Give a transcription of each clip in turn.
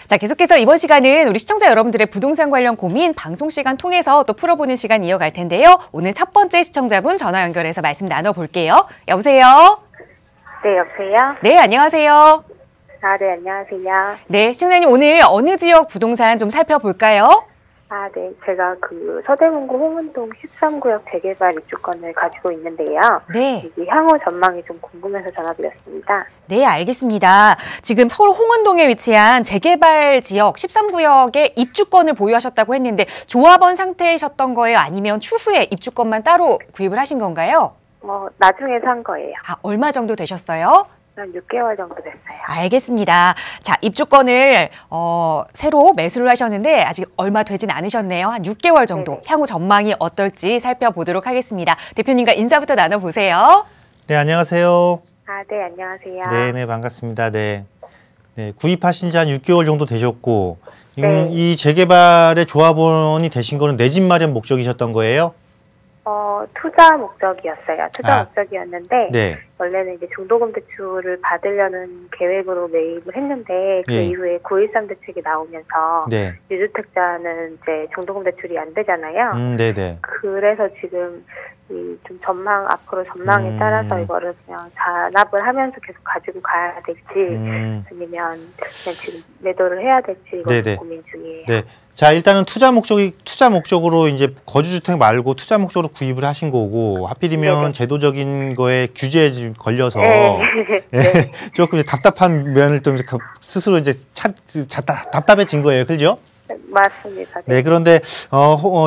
자, 계속해서 이번 시간은 우리 시청자 여러분들의 부동산 관련 고민 방송 시간 통해서 또 풀어보는 시간 이어갈 텐데요. 오늘 첫 번째 시청자분 전화 연결해서 말씀 나눠볼게요. 여보세요? 네, 여보세요? 네, 안녕하세요. 네, 안녕하세요. 네, 시청자님 오늘 어느 지역 부동산 좀 살펴볼까요? 네, 제가 서대문구 홍은동 13구역 재개발 입주권을 가지고 있는데요. 네. 이게 향후 전망이 좀 궁금해서 전화드렸습니다. 네, 알겠습니다. 지금 서울 홍은동에 위치한 재개발 지역 13구역에 입주권을 보유하셨다고 했는데 조합원 상태이셨던 거예요? 아니면 추후에 입주권만 따로 구입을 하신 건가요? 나중에 산 거예요. 얼마 정도 되셨어요? 한 6개월 정도 됐어요. 알겠습니다. 자, 입주권을 새로 매수를 하셨는데 아직 얼마 되진 않으셨네요. 한 6개월 정도. 네네. 향후 전망이 어떨지 살펴보도록 하겠습니다. 대표님과 인사부터 나눠보세요. 네, 안녕하세요. 네, 안녕하세요. 네, 반갑습니다. 네, 구입하신 지 한 6개월 정도 되셨고 네. 이 재개발의 조합원이 되신 거는 내 집 마련 목적이셨던 거예요? 투자 목적이었어요. 투자 목적이었는데 네. 원래는 이제 중도금 대출을 받으려는 계획으로 매입을 했는데 그 이후에 9.13 대책이 나오면서 유주택자는 이제 중도금 대출이 안 되잖아요. 네네. 그래서 지금 좀 앞으로 전망에 따라서 이거를 그냥 잔압을 하면서 계속 가지고 가야 될지 아니면 그냥 지금 매도를 해야 될지 이걸 고민 중이에요. 네. 자, 일단은 투자 목적으로 이제 거주주택 말고 투자 목적으로 구입을 하신 거고 하필이면 제도적인 거에 규제에 지금 걸려서 조금 답답한 면을 좀 스스로 이제 답답해진 거예요, 그죠? 맞습니다. 네, 그런데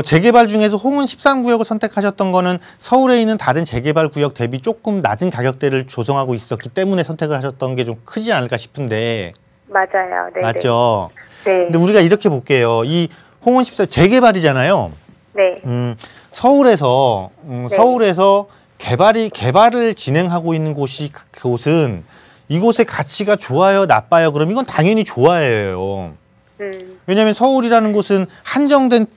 재개발 중에서 홍은 13구역을 선택하셨던 거는 서울에 있는 다른 재개발 구역 대비 조금 낮은 가격대를 조성하고 있었기 때문에 선택을 하셨던 게 좀 크지 않을까 싶은데. 맞아요. 네. 맞죠? 네. 근데 우리가 이렇게 볼게요. 이 홍은 14 재개발이잖아요. 네. 서울에서 개발을 진행하고 있는 곳은 이곳의 가치가 좋아요, 나빠요? 그럼 이건 당연히 좋아요. 왜냐하면 서울이라는 곳은 한정된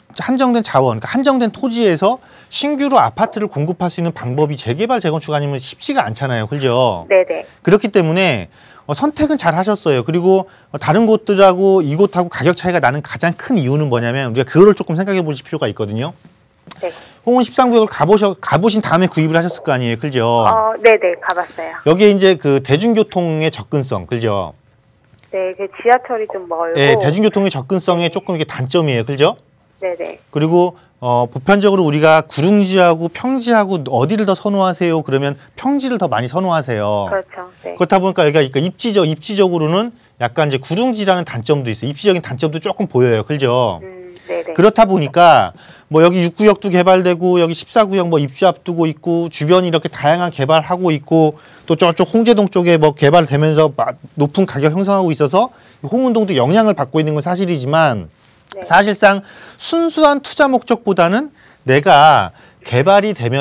자원, 그러니까 한정된 토지에서 신규로 아파트를 공급할 수 있는 방법이 재개발, 재건축 아니면 쉽지가 않잖아요. 그죠? 네네. 그렇기 때문에 선택은 잘 하셨어요. 그리고 다른 곳들하고 이곳하고 가격 차이가 나는 가장 큰 이유는 뭐냐면 우리가 그거를 조금 생각해 보실 필요가 있거든요. 네. 홍은 13구역을 가보신 다음에 구입을 하셨을 거 아니에요. 그죠? 네네. 가봤어요. 여기에 이제 그 대중교통의 접근성, 그죠? 네, 그 지하철이 좀 멀고. 네, 대중교통의 접근성에 조금 이게 단점이에요. 그죠? 네네. 그리고 보편적으로 우리가 구릉지하고 평지하고 어디를 더 선호하세요? 그러면 평지를 더 많이 선호하세요. 그렇죠. 네. 그렇다 보니까 여기가 입지적으로는 약간 이제 구릉지라는 단점도 있어요. 입지적인 단점도 조금 보여요. 그죠? 네네. 그렇다 보니까 뭐 여기 6구역도 개발되고 여기 14구역 뭐 입주 앞두고 있고 주변이 이렇게 다양한 개발하고 있고 또 저쪽 홍제동 쪽에 뭐 개발되면서 높은 가격 형성하고 있어서 홍은동도 영향을 받고 있는 건 사실이지만 사실상 순수한 투자 목적보다는 내가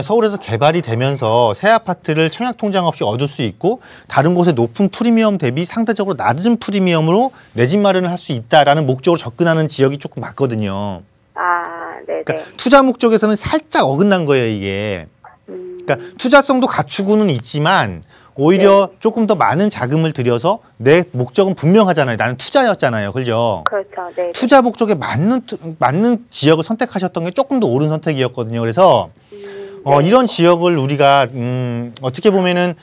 서울에서 개발이 되면서 새 아파트를 청약통장 없이 얻을 수 있고 다른 곳의 높은 프리미엄 대비 상대적으로 낮은 프리미엄으로 내 집 마련을 할 수 있다라는 목적으로 접근하는 지역이 조금 많거든요. 네네. 그러니까 투자 목적에서는 살짝 어긋난 거예요, 이게. 그러니까 투자성도 갖추고는 있지만 오히려 조금 더 많은 자금을 들여서 내 목적은 분명하잖아요. 나는 투자였잖아요. 그죠? 그렇죠. 네. 투자 목적에 맞는 지역을 선택하셨던 게 조금 더 옳은 선택이었거든요. 그래서 이런 지역을 우리가 어떻게 보면은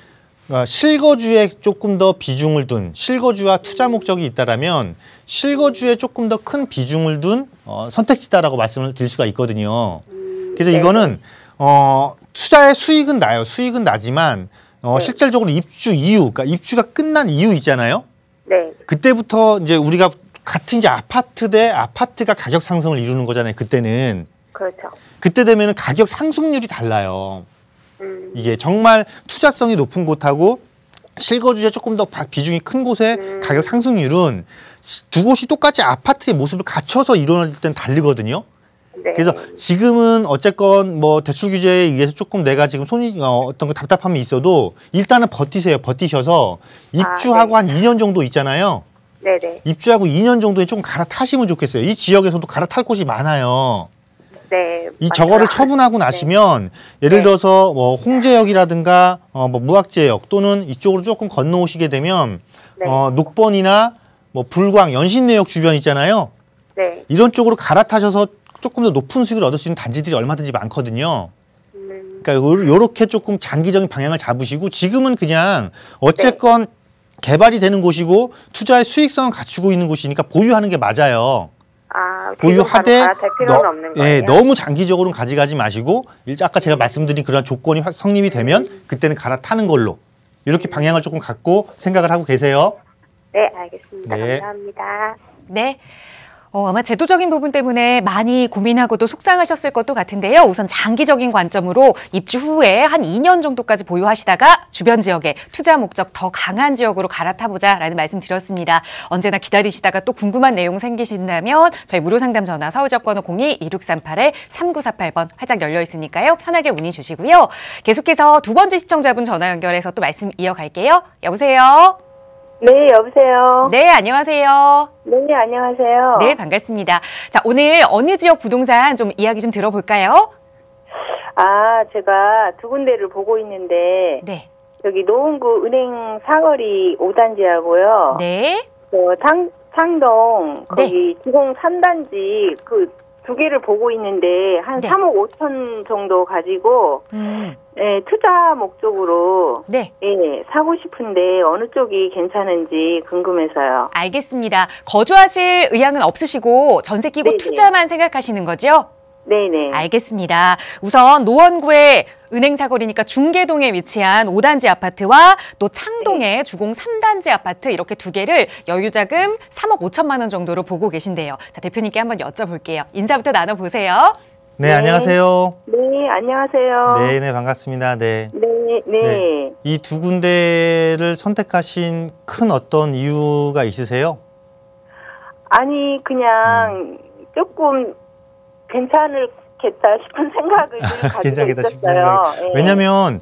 실거주에 조금 더 비중을 둔 실거주와 투자 목적이 있다라면 실거주에 조금 더 큰 비중을 둔 선택지다라고 말씀을 드릴 수가 있거든요. 그래서 이거는 투자의 수익은 나요. 수익은 나지만 실질적으로 입주 이후, 그러니까 입주가 끝난 이후 있잖아요. 네. 그때부터 이제 우리가 같은 이제 아파트 대 아파트가 가격 상승을 이루는 거잖아요. 그때는. 그렇죠. 그때 되면은 가격 상승률이 달라요. 이게 정말 투자성이 높은 곳하고 실거주에 조금 더 비중이 큰 곳의 가격 상승률은 두 곳이 똑같이 아파트의 모습을 갖춰서 일어날 때는 다르거든요. 네. 그래서 지금은 어쨌건 뭐 대출 규제에 의해서 조금 내가 지금 어떤 거 답답함이 있어도 일단은 버티세요. 버티셔서 입주하고 한 2년 정도 있잖아요. 네네. 입주하고 2년 정도에 좀 갈아타시면 좋겠어요. 이 지역에서도 갈아탈 곳이 많아요. 네. 저거를 처분하고 나시면 예를 들어서 뭐 홍제역이라든가 뭐 무학제역 또는 이쪽으로 조금 건너오시게 되면 녹번이나 뭐 불광, 연신내역 주변 있잖아요. 네. 이런 쪽으로 갈아타셔서 조금 더 높은 수익을 얻을 수 있는 단지들이 얼마든지 많거든요. 그러니까 요렇게 조금 장기적인 방향을 잡으시고 지금은 그냥 어쨌건 개발이 되는 곳이고 투자의 수익성을 갖추고 있는 곳이니까 보유하는 게 맞아요. 아, 보유하되 필요는 없는 거예요? 예, 너무 장기적으로는 가져가지 마시고 아까 제가 말씀드린 그런 조건이 성립이 되면 그때는 갈아타는 걸로 이렇게 방향을 조금 갖고 생각을 하고 계세요. 네, 알겠습니다. 네. 감사합니다. 네. 아마 제도적인 부분 때문에 많이 고민하고도 속상하셨을 것도 같은데요. 우선 장기적인 관점으로 입주 후에 한 2년 정도까지 보유하시다가 주변 지역에 투자 목적 더 강한 지역으로 갈아타보자라는 말씀 드렸습니다. 언제나 기다리시다가 또 궁금한 내용 생기신다면 저희 무료 상담 전화 서울적번호 02-2638-3948번 활짝 열려 있으니까요. 편하게 문의 주시고요. 계속해서 두 번째 시청자분 전화 연결해서 또 말씀 이어갈게요. 여보세요? 네, 여보세요? 네, 안녕하세요. 네, 안녕하세요. 네, 반갑습니다. 자, 오늘 어느 지역 부동산 좀 이야기 좀 들어볼까요? 아, 제가 두 군데를 보고 있는데, 네. 여기 노원구 은행 사거리 5단지하고요. 네. 창동, 네. 거기 기공 3단지, 그 두 개를 보고 있는데, 한 네. 3억 5천 정도 가지고, 예, 투자 목적으로, 네. 예, 사고 싶은데, 어느 쪽이 괜찮은지 궁금해서요. 알겠습니다. 거주하실 의향은 없으시고 전세 끼고 네네. 투자만 생각하시는 거죠? 네네. 알겠습니다. 우선 노원구의 은행 사거리니까 중계동에 위치한 5단지 아파트와 또 창동의 주공 3단지 아파트 이렇게 두 개를 여유자금 3억 5천만 원 정도로 보고 계신데요. 자, 대표님께 한번 여쭤볼게요. 인사부터 나눠보세요. 네, 안녕하세요. 네, 안녕하세요. 네, 네, 반갑습니다. 네. 네. 이 두 군데를 선택하신 큰 어떤 이유가 있으세요? 아니, 그냥 조금 괜찮겠다 싶은 생각을 늘 가지고 괜찮겠다 싶은 있었어요. 생각이. 예. 왜냐하면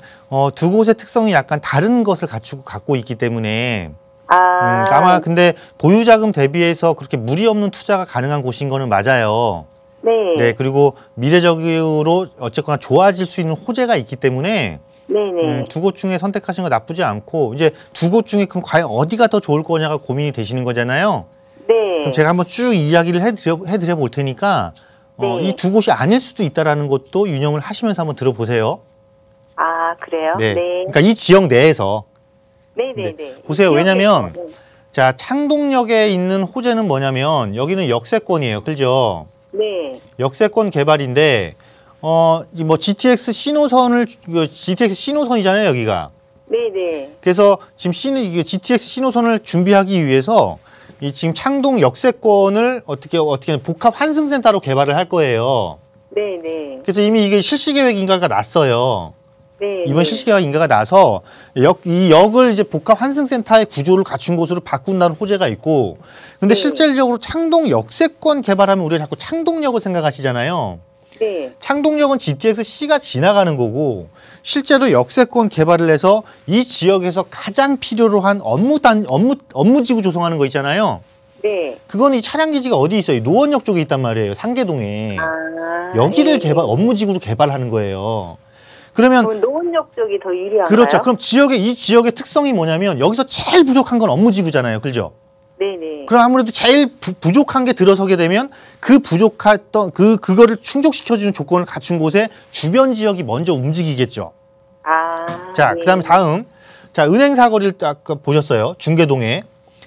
두 곳의 특성이 약간 다른 것을 갖고 있기 때문에 아마 근데 보유자금 대비해서 그렇게 무리 없는 투자가 가능한 곳인 거는 맞아요. 네. 네, 그리고 미래적으로 어쨌거나 좋아질 수 있는 호재가 있기 때문에 네네. 두 곳 중에 선택하시는 거 나쁘지 않고 이제 두 곳 중에 그럼 과연 어디가 더 좋을 거냐가 고민이 되시는 거잖아요. 네. 그럼 제가 한번 쭉 이야기를 해드려 볼 테니까 네. 이 두 곳이 아닐 수도 있다라는 것도 유념을 하시면서 한번 들어보세요. 아, 그래요? 네. 네. 그러니까 이 지역 내에서 네네네. 보세요. 왜냐면 네. 자 창동역에 있는 호재는 뭐냐면 여기는 역세권이에요. 그죠? 네. 역세권 개발인데 뭐 GTX 신호선이잖아요, 여기가. 네네. 그래서 지금 GTX 신호선을 준비하기 위해서 이 지금 창동 역세권을 어떻게 복합 환승센터로 개발을 할 거예요. 네네. 그래서 이미 이게 실시계획 인가가 났어요. 네. 이번 실시계획 인가가 나서 이 역을 이제 복합 환승센터의 구조를 갖춘 곳으로 바꾼다는 호재가 있고, 근데 실질적으로 창동 역세권 개발하면 우리가 자꾸 창동역을 생각하시잖아요. 네. 창동역은 GTX-C가 지나가는 거고, 실제로 역세권 개발을 해서 이 지역에서 가장 필요로 한 업무지구 조성하는 거 있잖아요. 네. 그건 이 차량 기지가 어디 있어요? 노원역 쪽에 있단 말이에요. 상계동에. 아. 여기를 네. 업무지구로 개발하는 거예요. 그러면 노원역 쪽이 더 유리한가요? 그렇죠. 그럼 이 지역의 특성이 뭐냐면 여기서 제일 부족한 건 업무지구잖아요. 그죠? 네네. 그럼 아무래도 제일 부족한 게 들어서게 되면 그 부족했던 그거를 충족시켜주는 조건을 갖춘 곳에 주변 지역이 먼저 움직이겠죠. 아. 자, 네. 그다음에 다음. 자, 은행 사거리를 아까 보셨어요. 중계동에.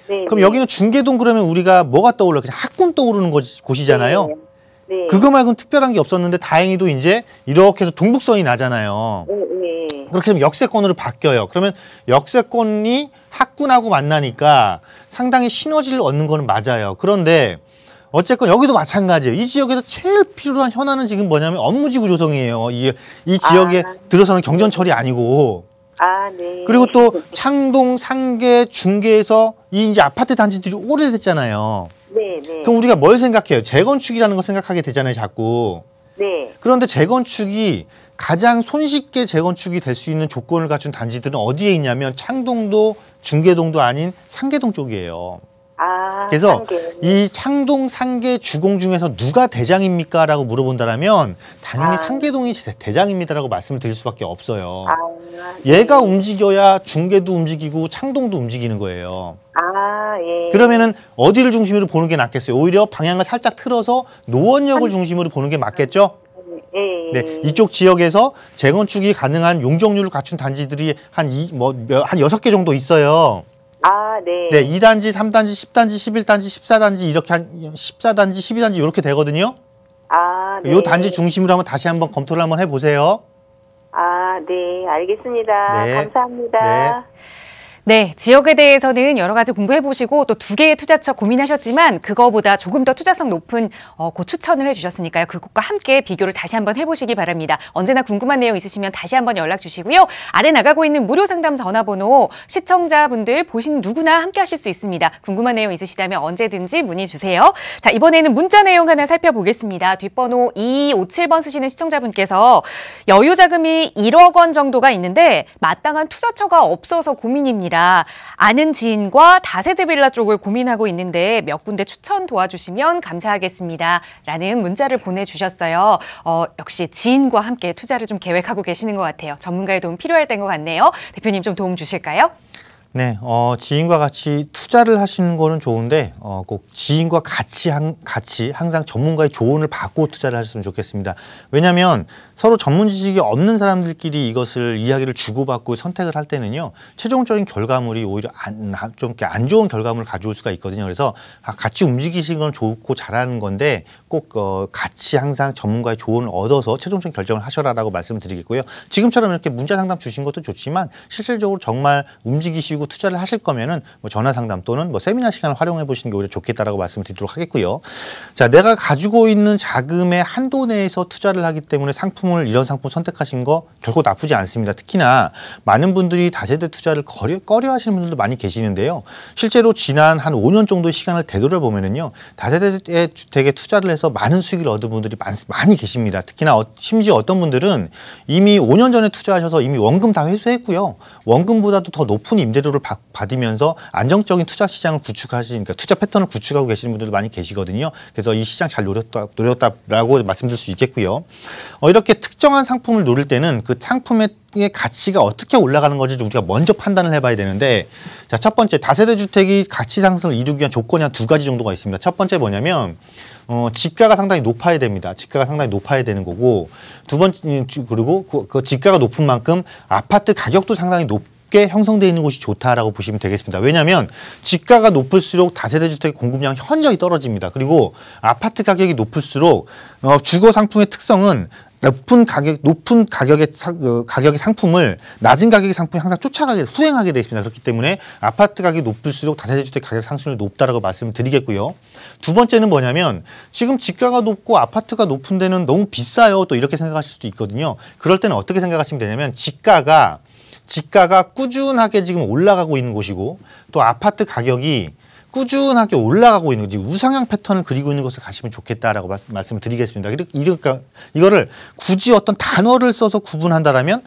네. 그럼 여기는 중계동 그러면 우리가 뭐가 떠올라요? 그냥 학군 떠오르는 곳이잖아요. 네. 네. 그거 말고는 특별한 게 없었는데 다행히도 이제 이렇게 해서 동북선이 나잖아요. 네. 네. 그렇게 되면 역세권으로 바뀌어요. 그러면 역세권이 학군하고 만나니까 상당히 시너지를 얻는 거는 맞아요. 그런데 어쨌건 여기도 마찬가지예요. 이 지역에서 제일 필요한 현안은 지금 뭐냐면 업무지구 조성이에요. 이 지역에 들어서는 경전철이 아니고. 아, 네. 그리고 또 창동, 상계, 중계에서 이 이제 아파트 단지들이 오래됐잖아요. 네, 네. 그럼 우리가 뭘 생각해요? 재건축이라는 거 생각하게 되잖아요, 자꾸. 네. 그런데 재건축이 가장 손쉽게 재건축이 될 수 있는 조건을 갖춘 단지들은 어디에 있냐면 창동도 중계동도 아닌 상계동 쪽이에요. 아, 그래서 상계. 이 창동, 상계 주공 중에서 누가 대장입니까? 라고 물어본다면 당연히 상계동이 대장입니다라고 말씀을 드릴 수밖에 없어요. 네. 얘가 움직여야 중계도 움직이고 창동도 움직이는 거예요. 아, 예. 그러면은 어디를 중심으로 보는 게 낫겠어요? 오히려 방향을 살짝 틀어서 노원역을 중심으로 보는 게 맞겠죠? 예. 네, 이쪽 지역에서 재건축이 가능한 용적률을 갖춘 단지들이 한 6개 정도 있어요. 아, 네. 네, 2단지, 3단지, 10단지, 11단지, 14단지 이렇게 한 14단지, 12단지 이렇게 되거든요. 아, 네. 요 단지 중심으로 한번 다시 한번 검토를 한번 해보세요. 아, 네. 알겠습니다. 네. 감사합니다. 네, 지역에 대해서는 여러 가지 공부해보시고 또 2개의 투자처 고민하셨지만 그거보다 조금 더 투자성 높은 곳 추천을 해주셨으니까요. 그곳과 함께 비교를 다시 한번 해보시기 바랍니다. 언제나 궁금한 내용 있으시면 다시 한번 연락 주시고요. 아래 나가고 있는 무료 상담 전화번호 시청자분들 보신 누구나 함께 하실 수 있습니다. 궁금한 내용 있으시다면 언제든지 문의 주세요. 자, 이번에는 문자 내용 하나 살펴보겠습니다. 뒷번호 2257번 쓰시는 시청자분께서 여유 자금이 1억 원 정도가 있는데 마땅한 투자처가 없어서 고민입니다. 아는 지인과 다세대 빌라 쪽을 고민하고 있는데 몇 군데 추천 도와주시면 감사하겠습니다. 라는 문자를 보내주셨어요. 역시 지인과 함께 투자를 좀 계획하고 계시는 것 같아요. 전문가의 도움 필요할 때인 것 같네요. 대표님 좀 도움 주실까요? 네, 지인과 같이 투자를 하시는 거는 좋은데 꼭 지인과 같이 항상 전문가의 조언을 받고 투자를 하셨으면 좋겠습니다. 왜냐하면 서로 전문 지식이 없는 사람들끼리 이것을 이야기를 주고받고 선택을 할 때는요, 최종적인 결과물이 오히려 좀 안 좋은 결과물을 가져올 수가 있거든요. 그래서 같이 움직이시는 건 좋고 잘하는 건데 꼭 같이 항상 전문가의 조언을 얻어서 최종적인 결정을 하셔라라고 말씀드리겠고요. 지금처럼 이렇게 문자 상담 주신 것도 좋지만 실질적으로 정말 움직이시고 투자를 하실 거면은 전화 상담 또는 세미나 시간을 활용해 보시는 게 오히려 좋겠다라고 말씀드리도록 하겠고요. 자, 내가 가지고 있는 자금의 한도 내에서 투자를 하기 때문에 이런 상품 선택하신 거 결코 나쁘지 않습니다. 특히나 많은 분들이 다세대 투자를 꺼려 하시는 분들도 많이 계시는데요. 실제로 지난 한 5년 정도의 시간을 되돌아보면은요, 다세대 주택에 투자를 해서 많은 수익을 얻은 분들이 많이 계십니다. 특히나 심지어 어떤 분들은 이미 5년 전에 투자하셔서 이미 원금 다 회수했고요. 원금보다도 더 높은 임대료를 받으면서 안정적인 투자 시장을 구축하시니까 투자 패턴을 구축하고 계시는 분들도 많이 계시거든요. 그래서 이 시장 잘 노렸다라고 말씀드릴 수 있겠고요. 이렇게 특정한 상품을 노릴 때는 그 상품의 가치가 어떻게 올라가는 건지 우리가 먼저 판단을 해봐야 되는데, 자, 첫 번째, 다세대 주택이 가치 상승을 이루기 위한 조건이 한 2가지 정도가 있습니다. 첫 번째 뭐냐면 지가가 상당히 높아야 됩니다. 지가가 상당히 높아야 되는 거고, 두 번째, 그리고 그 지가가 높은 만큼 아파트 가격도 상당히 높게 형성되어 있는 곳이 좋다라고 보시면 되겠습니다. 왜냐하면 지가가 높을수록 다세대 주택의 공급량이 현저히 떨어집니다. 그리고 아파트 가격이 높을수록 주거 상품의 특성은 높은 가격의 상품을 낮은 가격의 상품이 항상 수행하게 되어 있습니다. 그렇기 때문에 아파트 가격이 높을수록 다세대 주택 가격 상승률이 높다라고 말씀을 드리겠고요. 두 번째는 뭐냐면 지금 지가가 높고 아파트가 높은 데는 너무 비싸요. 또 이렇게 생각하실 수도 있거든요. 그럴 때는 어떻게 생각하시면 되냐면 지가가 꾸준하게 지금 올라가고 있는 곳이고 또 아파트 가격이 꾸준하게 올라가고 있는 거지 우상향 패턴을 그리고 있는 것을 가시면 좋겠다라고 말씀을 드리겠습니다. 그러니까 이거를 굳이 어떤 단어를 써서 구분한다라면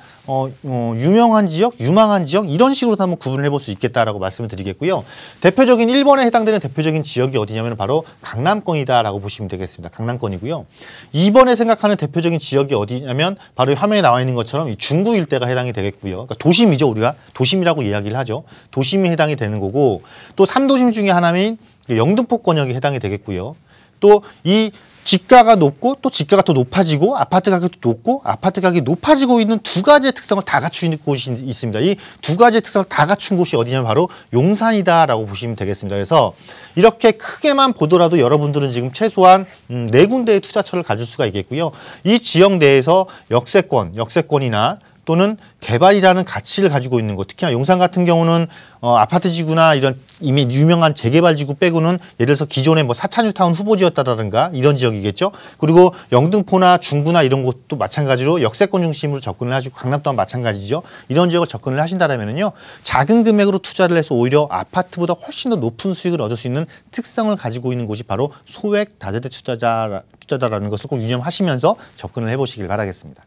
유명한 지역, 유망한 지역 이런 식으로 한번 구분을 해볼 수 있겠다라고 말씀을 드리겠고요. 대표적인 1번에 해당되는 대표적인 지역이 어디냐면 바로 강남권이다라고 보시면 되겠습니다. 강남권이고요. 2번에 생각하는 대표적인 지역이 어디냐면 바로 화면에 나와 있는 것처럼 이 중구 일대가 해당이 되겠고요. 그러니까 도심이죠. 우리가 도심이라고 이야기를 하죠. 도심이 해당이 되는 거고 또 3도심 중에 하나인 영등포권역이 해당이 되겠고요. 또 이 지가가 높고 또 지가가 더 높아지고 아파트 가격도 높고 아파트 가격이 높아지고 있는 2가지의 특성을 다 갖추고 있는 곳이 있습니다. 이 2가지의 특성을 다 갖춘 곳이 어디냐면 바로 용산이다라고 보시면 되겠습니다. 그래서 이렇게 크게만 보더라도 여러분들은 지금 최소한 4군데의 투자처를 가질 수가 있겠고요. 이 지역 내에서 역세권이나 또는 개발이라는 가치를 가지고 있는 곳, 특히나 용산 같은 경우는 아파트 지구나 이런 이미 유명한 재개발 지구 빼고는 예를 들어서 기존의 사차뉴타운 후보지였다든가 이런 지역이겠죠. 그리고 영등포나 중구나 이런 곳도 마찬가지로 역세권 중심으로 접근을 하시고 강남 또한 마찬가지죠. 이런 지역을 접근을 하신다면요, 작은 금액으로 투자를 해서 오히려 아파트보다 훨씬 더 높은 수익을 얻을 수 있는 특성을 가지고 있는 곳이 바로 소액 다세대 투자다라는 것을 꼭 유념하시면서 접근을 해보시길 바라겠습니다.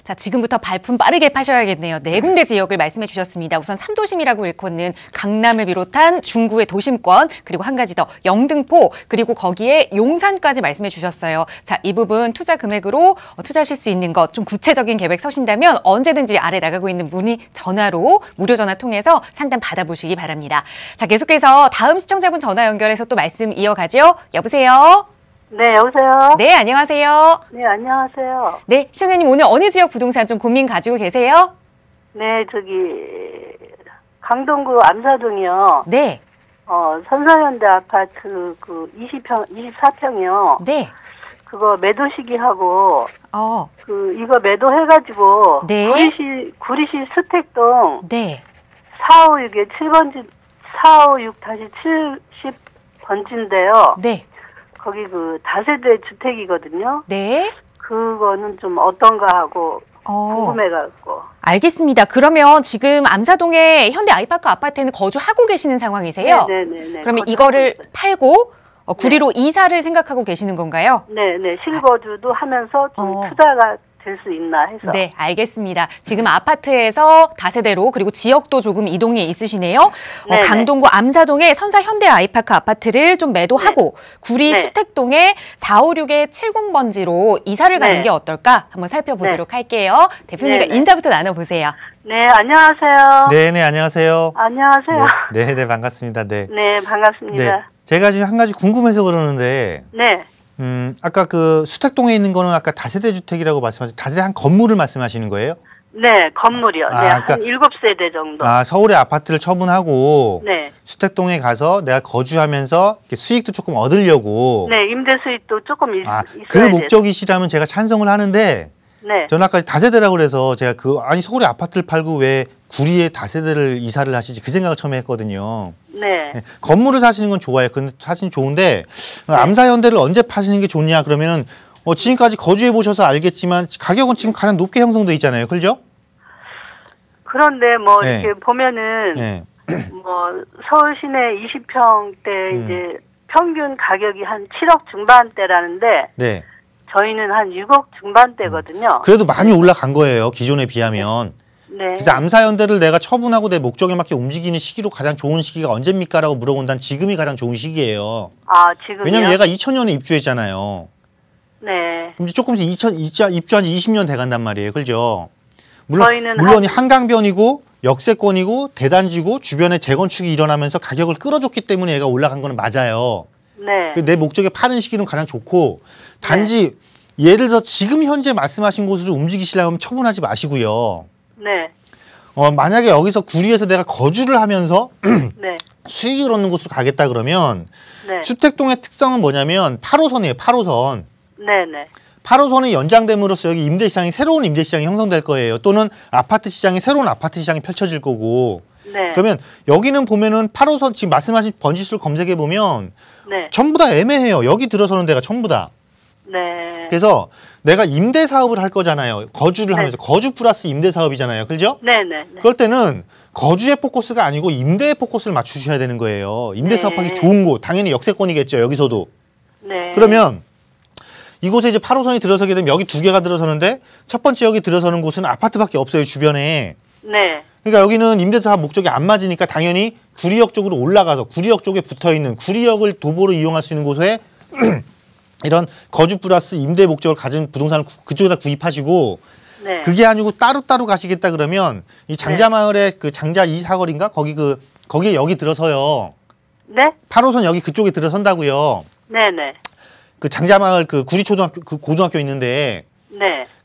자, 지금부터 발품 빠르게 파셔야겠네요. 네 군데 지역을 말씀해 주셨습니다. 우선 3도심이라고 일컫는 강남을 비롯한 중구의 도심권, 그리고 한 가지 더 영등포, 그리고 거기에 용산까지 말씀해 주셨어요. 자, 이 부분 투자 금액으로 투자하실 수 있는 것 좀 구체적인 계획 서신다면 언제든지 아래 나가고 있는 문의 전화로 무료 전화 통해서 상담 받아보시기 바랍니다. 자, 계속해서 다음 시청자분 전화 연결해서 또 말씀 이어가죠. 여보세요? 네, 여보세요? 네, 안녕하세요. 네, 안녕하세요. 네, 시청자님 오늘 어느 지역 부동산 좀 고민 가지고 계세요? 네, 강동구 암사동이요. 네. 선사현대 아파트 24평이요. 네. 그거 매도 시기하고, 이거 매도해가지고, 네. 구리시 스택동, 네. 456에 7번지, 456-70번지인데요. 네. 거기 다세대 주택이거든요. 네. 그거는 좀 어떤가 하고 궁금해갖고. 알겠습니다. 그러면 지금 암사동의 현대 아이파크 아파트에는 거주하고 계시는 상황이세요? 네네네. 그러면 이거를 팔고 구리로 이사를 생각하고 계시는 건가요? 네네. 실거주도 하면서 좀 투자가 될 수 있나 해서. 네, 알겠습니다. 지금 아파트에서 다세대로 그리고 지역도 조금 이동이 있으시네요. 강동구 암사동의 선사 현대 아이파크 아파트를 좀 매도하고 구리 수택동의 456의 70번지로 이사를 가는 게 어떨까 한번 살펴보도록 할게요. 대표님과 인사부터 나눠보세요. 네, 안녕하세요. 네네, 안녕하세요. 안녕하세요. 네, 반갑습니다. 네. 네, 반갑습니다. 네. 제가 지금 한 가지 궁금해서 그러는데. 네. 아까 수택동에 있는 거는 아까 다세대 주택이라고 말씀하셨죠. 다세대 한 건물을 말씀하시는 거예요? 네, 건물이요. 네, 그러니까, 한 7세대 정도. 서울의 아파트를 처분하고 네. 수택동에 가서 내가 거주하면서 수익도 조금 얻으려고. 네, 임대 수익도 조금 있어야 그 목적이시라면 제가 찬성을 하는데 네. 저는 아까 다세대라고 그래서 제가 서울의 아파트를 팔고 왜 구리에 다세대를 이사를 하시지 그 생각을 처음에 했거든요. 네. 건물을 사시는 건 좋아요. 근데 사실 좋은데 암사현대를 언제 파시는 게 좋냐 그러면은 지금까지 거주해 보셔서 알겠지만 가격은 지금 가장 높게 형성돼 있잖아요. 그렇죠? 그런데 이렇게 보면은 서울 시내 20평대 이제 평균 가격이 한 7억 중반대라는데 네. 저희는 한 6억 중반대거든요. 그래도 많이 올라간 거예요. 기존에 비하면. 네. 그래서 암사현대를 내가 처분하고 내 목적에 맞게 움직이는 시기로 가장 좋은 시기가 언제입니까? 라고 물어본다면 지금이 가장 좋은 시기예요. 지금요? 왜냐면 얘가 2000년에 입주했잖아요. 네. 그럼 조금씩 입주한 지 20년 돼간단 말이에요. 그죠? 물론 한강변이고 역세권이고 대단지고 주변에 재건축이 일어나면서 가격을 끌어줬기 때문에 얘가 올라간 거는 맞아요. 네. 내 목적에 파는 시기는 가장 좋고 단지 예를 들어 지금 현재 말씀하신 곳으로 움직이시려면 처분하지 마시고요. 네. 만약에 여기서 구리에서 내가 거주를 하면서 네. 수익을 얻는 곳으로 가겠다 그러면 네. 수택동의 특성은 뭐냐면 8호선이에요. 8호선. 네네. 8호선이 연장됨으로써 여기 임대시장이 새로운 임대시장이 형성될 거예요. 또는 아파트 시장이 새로운 아파트 시장이 펼쳐질 거고. 네. 그러면 여기는 보면은 8호선 지금 말씀하신 번지수를 검색해 보면 전부 다 애매해요. 여기 들어서는 데가 전부 다. 네. 그래서 내가 임대 사업을 할 거잖아요. 거주를 하면서 거주 플러스 임대 사업이잖아요. 그렇죠? 네네. 그럴 때는 거주의 포커스가 아니고 임대의 포커스를 맞추셔야 되는 거예요. 임대 사업하기 좋은 곳, 당연히 역세권이겠죠. 여기서도. 네. 그러면 이곳에 이제 8호선이 들어서게 되면 여기 두 개가 들어서는데 첫 번째 여기 들어서는 곳은 아파트밖에 없어요. 주변에. 네. 그러니까 여기는 임대 사업 목적이 안 맞으니까 당연히 구리역 쪽으로 올라가서 구리역 쪽에 붙어있는 구리역을 도보로 이용할 수 있는 곳에 이런 거주 플러스 임대 목적을 가진 부동산을 그쪽에다 구입하시고 그게 아니고 따로따로 가시겠다 그러면 이 장자마을의 그 장자 2사거리인가? 거기에 여기 들어서요. 네? 8호선 여기 그쪽에 들어선다고요. 네네. 그 장자마을 그 구리초등학교 그 고등학교 있는데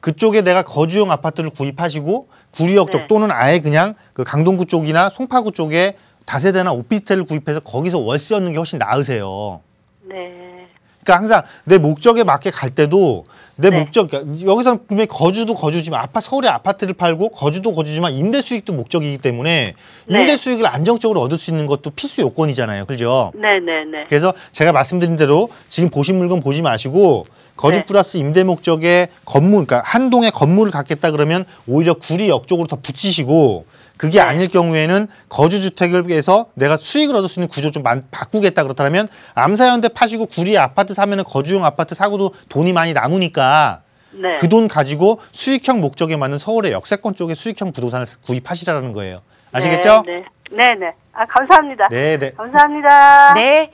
그쪽에 내가 거주용 아파트를 구입하시고 구리역 쪽 또는 아예 그냥 그 강동구 쪽이나 송파구 쪽에 다세대나 오피스텔을 구입해서 거기서 월세 얻는 게 훨씬 나으세요. 네. 그러니까 항상 내 목적에 맞게 갈 때도 내 목적, 여기서는 분명히 거주도 거주지만 서울의 아파트를 팔고 거주도 거주지만 임대 수익도 목적이기 때문에 임대 수익을 안정적으로 얻을 수 있는 것도 필수 요건이잖아요. 그죠? 네네네. 그래서 제가 말씀드린 대로 지금 보신 물건 보지 마시고 거주 플러스 임대 목적의 건물, 그러니까 한 동의 건물을 갖겠다 그러면 오히려 구리역 쪽으로 더 붙이시고 그게 아닐 경우에는 거주주택을 해서 내가 수익을 얻을 수 있는 구조 좀 바꾸겠다 그렇다면 암사현대 파시고 구리에 아파트 사면은 거주용 아파트 사고도 돈이 많이 남으니까 네. 그 돈 가지고 수익형 목적에 맞는 서울의 역세권 쪽에 수익형 부동산을 구입하시라는 거예요. 아시겠죠? 네. 네네. 아, 감사합니다. 네네. 감사합니다. 네.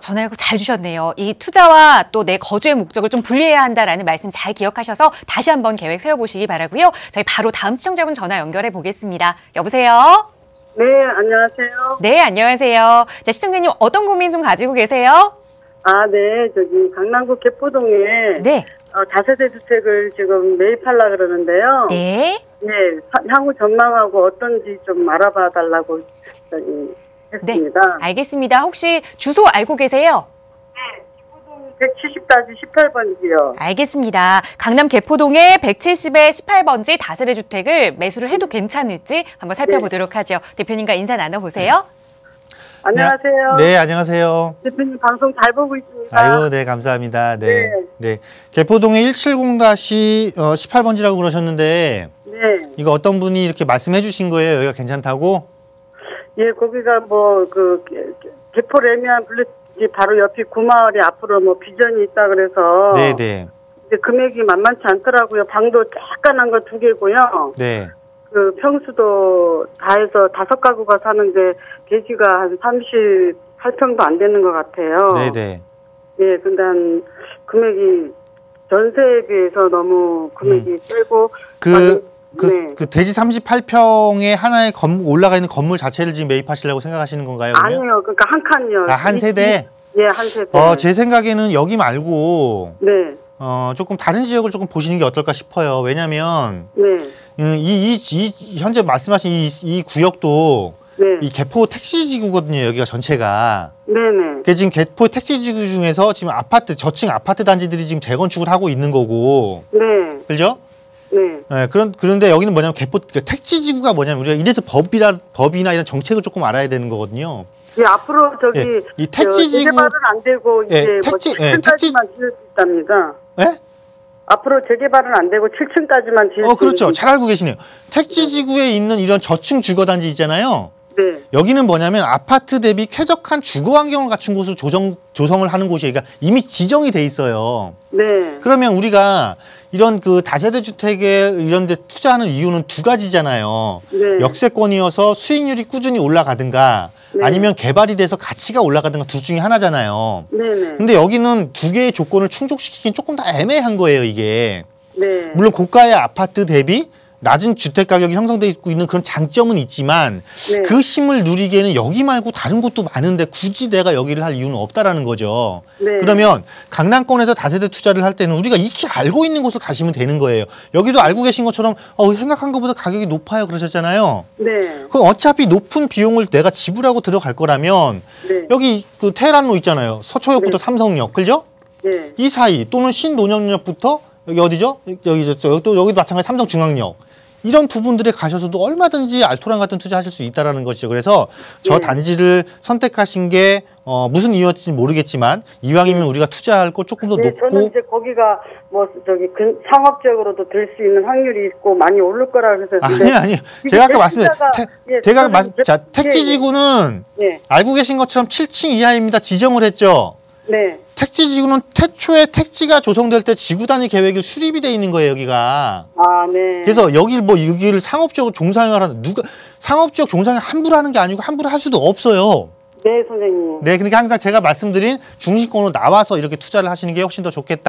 전화 연결 잘 주셨네요. 이 투자와 또 내 거주의 목적을 좀 분리해야 한다라는 말씀 잘 기억하셔서 다시 한번 계획 세워보시기 바라고요. 저희 바로 다음 시청자분 전화 연결해 보겠습니다. 여보세요? 네, 안녕하세요. 네, 안녕하세요. 자, 시청자님 어떤 고민 좀 가지고 계세요? 아, 네, 강남구 개포동에 네. 다세대 주택을 지금 매입하려고 그러는데요. 네. 네, 향후 전망하고 어떤지 좀 알아봐 달라고 했습니다. 네, 알겠습니다. 혹시 주소 알고 계세요? 170-18번지요. 알겠습니다. 강남 개포동의 170에 18번지 다세대 주택을 매수를 해도 괜찮을지 한번 살펴보도록 하죠. 대표님과 인사 나눠보세요. 안녕하세요. 네, 안녕하세요. 대표님 방송 잘 보고 있습니다. 아유, 네, 감사합니다. 네. 네. 개포동의 170-18번지라고 그러셨는데, 네. 이거 어떤 분이 이렇게 말씀해 주신 거예요? 여기가 괜찮다고? 예, 거기가 개포 레미안 블루지 바로 옆이 구마을이 앞으로 비전이 있다 그래서. 네네. 근데 금액이 만만치 않더라고요. 방도 약간한 거 2개고요. 네. 그 평수도 다 해서 5가구가 사는데 대지가 한 38평도 안 되는 것 같아요. 네네. 예, 근데 금액이 전세에 비해서 너무 금액이 세고. 그 대지 38평에 하나의 올라가 있는 건물 자체를 지금 매입하시려고 생각하시는 건가요? 그러면? 아니요, 그러니까 한 칸이요. 아, 한 세대? 예, 한 세대. 제 생각에는 여기 말고, 네. 조금 다른 지역을 조금 보시는 게 어떨까 싶어요. 왜냐면, 네. 현재 말씀하신 이 구역도, 네. 이 개포 택지지구거든요, 여기가 전체가. 네네. 지금 개포 택지지구 중에서 지금 저층 아파트 단지들이 지금 재건축을 하고 있는 거고. 네. 그죠? 네. 네, 그런데 여기는 뭐냐면 택지지구가 뭐냐면 우리가 이래서 법이나 이런 정책을 조금 알아야 되는 거거든요. 예, 앞으로 이 택지지구 재개발은 안 되고 이제 택지, 7층까지만 지을 수 있답니다. 예? 앞으로 재개발은 안 되고 7층까지만 지을 수 그렇죠. 잘 알고 계시네요. 택지지구에 있는 이런 저층 주거단지 있잖아요. 네. 여기는 뭐냐면 아파트 대비 쾌적한 주거 환경을 갖춘 곳으로 조성을 하는 곳이에요. 그러니까 이미 지정이 돼 있어요. 네. 그러면 우리가 이런 다세대 주택에 이런 데 투자하는 이유는 두 가지잖아요. 네. 역세권이어서 수익률이 꾸준히 올라가든가 네. 아니면 개발이 돼서 가치가 올라가든가 둘 중에 하나잖아요. 네네. 근데 여기는 두 개의 조건을 충족시키긴 조금 다 애매한 거예요, 이게. 네. 물론 고가의 아파트 대비 낮은 주택 가격이 형성돼 있고 있는 그런 장점은 있지만 네. 그 힘을 누리기에는 여기 말고 다른 곳도 많은데 굳이 내가 여기를 할 이유는 없다라는 거죠. 네. 그러면 강남권에서 다세대 투자를 할 때는 우리가 익히 알고 있는 곳을 가시면 되는 거예요. 여기도 알고 계신 것처럼 생각한 것보다 가격이 높아요 그러셨잖아요. 네. 그럼 어차피 높은 비용을 내가 지불하고 들어갈 거라면 네. 여기 테헤란로 있잖아요. 서초역부터 네. 삼성역, 그죠? 네. 이 사이 또는 신논현역부터 여기 어디죠? 여기도 마찬가지 삼성중앙역. 이런 부분들에 가셔서도 얼마든지 알토란 같은 투자하실 수 있다라는 것이죠. 그래서 저 단지를 선택하신 게 무슨 이유였지 모르겠지만 이왕이면 우리가 투자할 거 조금 더 높고. 저는 이제 거기가 상업적으로도 될 수 있는 확률이 있고 많이 오를 거라 그래서. 아니요. 제가 아까 말씀드린 택지지구는 알고 계신 것처럼 7층 이하입니다. 지정을 했죠. 네. 택지지구는 태초에 택지가 조성될 때 지구 단위 계획이 수립이 돼 있는 거예요, 여기가. 아, 네. 그래서 여기를 상업적으로 종상을 하는 상업적 종상을 함부로 하는 게 아니고 함부로 할 수도 없어요. 네, 선생님. 네, 그러니까 항상 제가 말씀드린 중심권으로 나와서 이렇게 투자를 하시는 게 훨씬 더 좋겠다.